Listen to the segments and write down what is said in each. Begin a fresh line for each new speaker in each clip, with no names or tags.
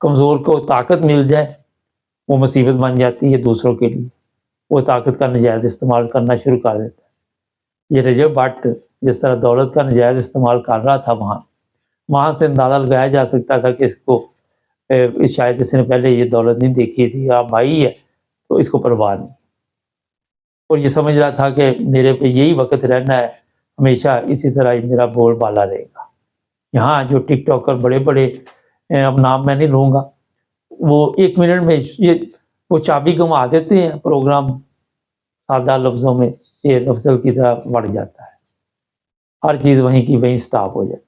کمزور کو طاقت مل جائے وہ مصیبت بن جاتی ہے دوسروں کے لیے، وہ طاقت کا نجائز استعمال کرنا شروع کر دیتا ہے۔ یہ رجب بٹ جس طرح دولت کا نجائز استعمال کر رہا تھا وہاں سے اندازہ لگایا جا سکتا تھا کہ اس کو شاید اس نے پہلے یہ دولت نہیں دیکھی تھی، آپ بھائی ہے تو اس کو پرواہ نہیں، اور یہ سمجھ رہا تھا کہ میرے پہ یہی وقت رہنا ہے، ہمیشہ اسی طرح ہی میرا بول بالا رہے گا۔ یہاں جو ٹک ٹاکر بڑے بڑے، اب نام میں نہیں لوں گا، وہ 1 منٹ میں وہ چابی گما دیتے ہیں، پروگرام سادہ لفظوں میں شعر افضل کی طرح بڑھ جاتا ہے، ہر چیز وہیں کی وہیں سٹاپ ہو جاتی۔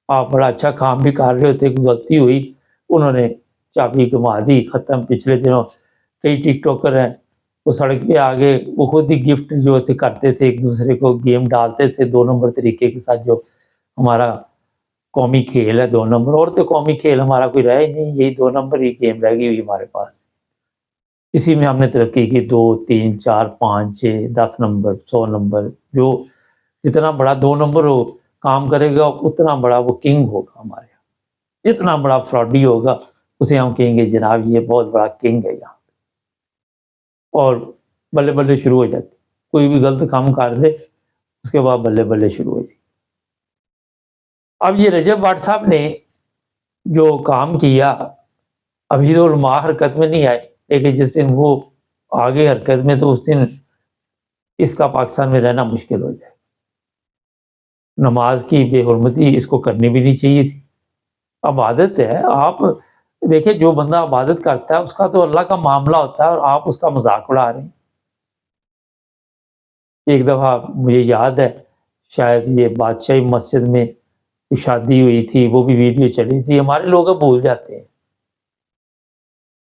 آپ بڑا اچھا کام بھی کر رہے ہوتے، کوئی غلطی ہوئی انہوں نے چابی گما دی، ختم۔ پچھلے دنوں کئی ٹک ٹاکر ہیں وہ سڑک پہ آگے وہ خود ہی گفٹ جو تھے کرتے تھے، ایک دوسرے کو گیم ڈالتے تھے 2 نمبر طریقے کے ساتھ، جو ہمارا قومی کھیل ہے 2 نمبر، اور تو قومی کھیل ہمارا کوئی رہا ہی نہیں، یہی 2 نمبر ہی گیم رہ گئی ہوئی ہمارے پاس۔ اسی میں ہم نے ترقی کی، 2 3 4 5 6 10 نمبر 100 نمبر، جو جتنا بڑا 2 نمبر ہو کام کرے گا اتنا بڑا وہ کنگ ہوگا ہمارے یہاں، جتنا بڑا فراڈی ہوگا اسے ہم کہیں گے جناب یہ بہت بڑا کنگ ہے یہاں، اور بلے بلے شروع ہو جاتی، کوئی بھی غلط کام کر دے اس کے بعد بلے بلے شروع ہو جائے۔ اب یہ رجب بٹ صاحب نے جو کام کیا، ابھی تو علماء حرکت میں نہیں آئے، لیکن جس دن وہ آگے حرکت میں تو اس دن اس کا پاکستان میں رہنا مشکل ہو جائے۔ نماز کی بے حرمتی اس کو کرنی بھی نہیں چاہیے تھی، عبادت ہے، آپ دیکھیں جو بندہ عبادت کرتا ہے اس کا تو اللہ کا معاملہ ہوتا ہے، اور آپ اس کا مذاق اڑا رہے ہیں۔ ایک دفعہ مجھے یاد ہے، شاید یہ بادشاہی مسجد میں شادی ہوئی تھی، وہ بھی ویڈیو چلی تھی، ہمارے لوگ اب بھول جاتے ہیں،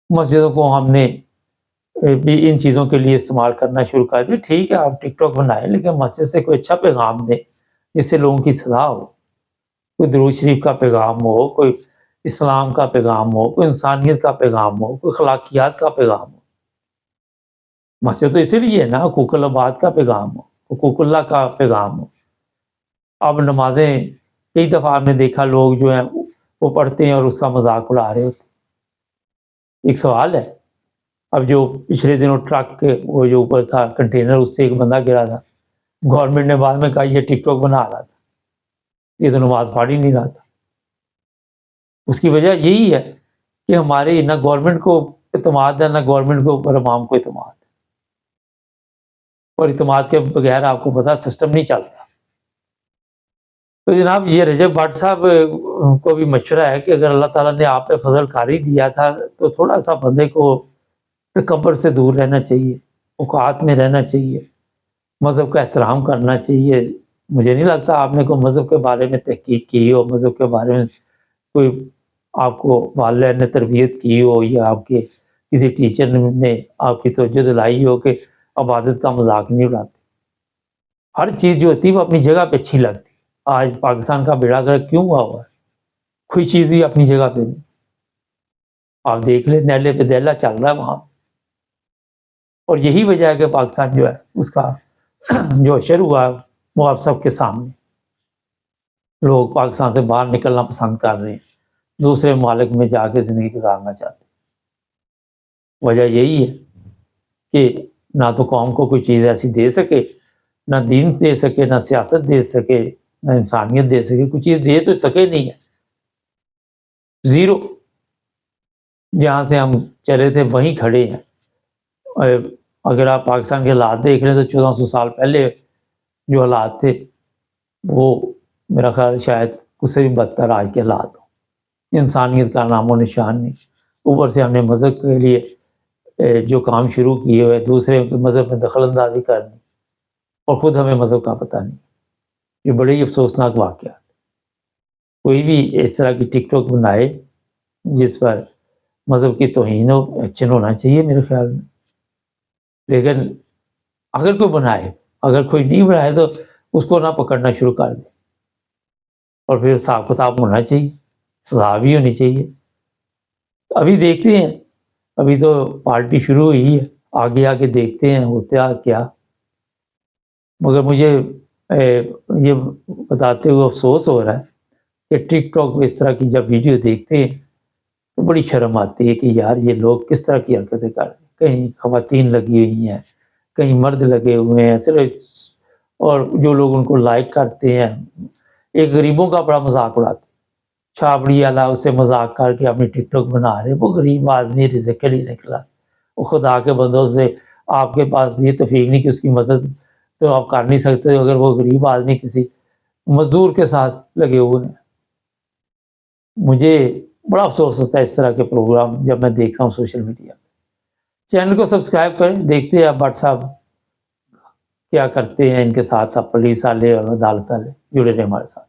مسجدوں کو ہم نے بھی ان چیزوں کے لیے استعمال کرنا شروع کر دیا۔ ٹھیک ہے آپ ٹک ٹاک بنائیں، لیکن مسجد سے کوئی اچھا پیغام دیں جس سے لوگوں کی صلاح ہو، کوئی درود شریف کا پیغام ہو، کوئی اسلام کا پیغام ہو، کوئی انسانیت کا پیغام ہو، کوئی اخلاقیات کا پیغام ہو۔ مسجد تو اسی لیے ہے نا، حقوق العباد کا پیغام ہو، حقوق اللہ کا پیغام ہو۔ اب نمازیں کئی دفعہ آپ نے دیکھا لوگ جو ہیں وہ پڑھتے ہیں اور اس کا مذاق اڑا رہے ہوتے۔ ایک سوال ہے، اب جو پچھلے دنوں ٹرک وہ جو اوپر تھا کنٹینر، اس سے ایک بندہ گرا تھا، گورنمنٹ نے بعد میں کہا یہ ٹک ٹاک بنا رہا تھا، یہ تو نماز پڑھ ہی نہیں رہا تھا۔ اس کی وجہ یہی ہے کہ ہماری نہ گورنمنٹ کو اعتماد ہے، نہ گورنمنٹ کو اوپر عوام کو اعتماد ہے، اور اعتماد کے بغیر آپ کو پتا سسٹم نہیں چلتا۔ تو جناب یہ رجب بٹ صاحب کو بھی مشورہ ہے کہ اگر اللہ تعالیٰ نے آپ پہ فضل کاری دیا تھا تو تھوڑا سا بندے کو تکبر سے دور رہنا چاہیے، اوقات میں رہنا چاہیے، مذہب کا احترام کرنا چاہیے۔ مجھے نہیں لگتا آپ نے کوئی مذہب کے بارے میں تحقیق کی ہو، مذہب کے بارے میں کوئی آپ کو والدین نے تربیت کی ہو، یا آپ کے کسی ٹیچر نے آپ کی توجہ دلائی ہو کہ عبادت کا مذاق نہیں اڑاتے۔ ہر چیز جو ہوتی ہے وہ اپنی جگہ پہ اچھی لگتی۔ آج پاکستان کا بیڑا گرک کیوں ہوا ہے؟ کوئی چیز بھی اپنی جگہ پہ نہیں، آپ دیکھ لیں نیلے پہ دیلا چل رہا ہے وہاں، اور یہی وجہ ہے کہ پاکستان جو ہے اس کا جو اشر ہوا ہے وہ آپ سب کے سامنے، لوگ پاکستان سے باہر نکلنا پسند کر رہے ہیں، دوسرے ممالک میں جا کے زندگی گزارنا چاہتے ہیں۔ وجہ یہی ہے کہ نہ تو قوم کو کوئی چیز ایسی دے سکے، نہ دین دے سکے، نہ سیاست دے سکے، نہ انسانیت دے سکے، کوئی چیز دے تو سکے نہیں ہے، زیرو۔ جہاں سے ہم چلے تھے وہیں کھڑے ہیں۔ اگر آپ پاکستان کے حالات دیکھ رہے ہیں تو 1400 سال پہلے جو حالات تھے وہ میرا خیال شاید اس سے بھی بدتر آج کے حالات ہوں۔ انسانیت کا نام و نشان نہیں، اوپر سے ہم نے مذہب کے لیے جو کام شروع کیے ہوئے، دوسرے کے مذہب میں دخل اندازی کرنی، اور خود ہمیں مذہب کا پتہ نہیں۔ یہ بڑے ہی افسوسناک واقعات۔ کوئی بھی اس طرح کی ٹک ٹاک بنائے جس پر مذہب کی توہین ہو، ایکشن ہونا چاہیے میرے خیال میں۔ لیکن اگر کوئی بنائے، اگر کوئی نہیں بنائے تو اس کو نہ پکڑنا شروع کر دے، اور پھر حساب کتاب ہونا چاہیے، سزا بھی ہونی چاہیے۔ ابھی دیکھتے ہیں، ابھی تو پارٹی شروع ہوئی ہے، آگے آگے دیکھتے ہیں ہوتا کیا۔ مگر مجھے یہ بتاتے ہوئے افسوس ہو رہا ہے کہ ٹک ٹاک پہ اس طرح کی جب ویڈیو دیکھتے ہیں تو بڑی شرم آتی ہے کہ یار یہ لوگ کس طرح کی حرکتیں کر رہے ہیں، کہیں خواتین لگی ہوئی ہیں، کہیں مرد لگے ہوئے ہیں صرف، اور جو لوگ ان کو لائک کرتے ہیں ایک غریبوں کا بڑا مذاق اڑاتے ہیں، چھاپڑی والا اسے مذاق کر کے اپنی ٹک ٹاک بنا رہے ہیں، وہ غریب آدمی رزق کے لیے نکلا، وہ خدا کے بندوں سے آپ کے پاس یہ توفیق نہیں کہ اس کی مدد تو آپ کر نہیں سکتے اگر وہ غریب آدمی کسی مزدور کے ساتھ لگے ہوئے ہیں۔ مجھے بڑا افسوس ہوتا ہے اس طرح کے پروگرام جب میں دیکھتا ہوں سوشل میڈیا پہ۔ چینل کو سبسکرائب کریں، دیکھتے ہیں آپ بٹ صاحب کیا کرتے ہیں ان کے ساتھ، آپ پولیس والے اور عدالت والے جڑے رہے ہمارے ساتھ۔